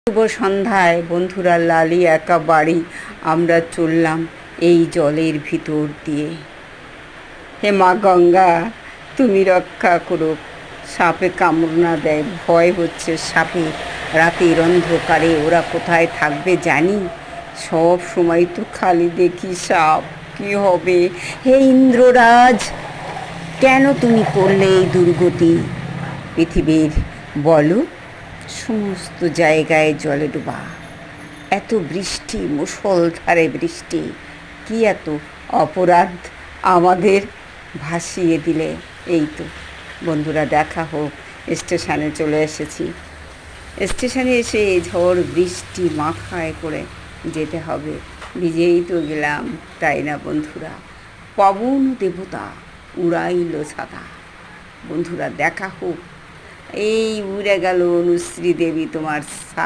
শুভ সন্ধ্যায় বন্ধুরা, লালি একা বাড়ি আমরা চললাম এই জলের ভিতর দিয়ে। হে মা গঙ্গা, তুমি রক্ষা করো, সাপে কামড় না দেয়, ভয় হচ্ছে সাপের। রাতের অন্ধকারে ওরা কোথায় থাকবে জানি, সব সময় তো খালি দেখি সাপ। কি হবে? হে ইন্দ্ররাজ, কেন তুমি করলে এই দুর্গতি পৃথিবীর? বলো। সমস্ত জায়গায় জলে ডোবা, এত বৃষ্টি, মুষলধারে বৃষ্টি, কি এত অপরাধ আমাদের ভাসিয়ে দিলে। এই তো বন্ধুরা, দেখা হোক। স্টেশনে চলে এসেছি। স্টেশনে এসে ঝড় বৃষ্টি মাথায় করে যেতে হবে। ভিজেই তো গেলাম, তাই না বন্ধুরা? পবন দেবতা উড়াইল ছাতা। বন্ধুরা দেখা হোক। এই উড়ে গেল অনুশ্রী দেবী তোমার সাপ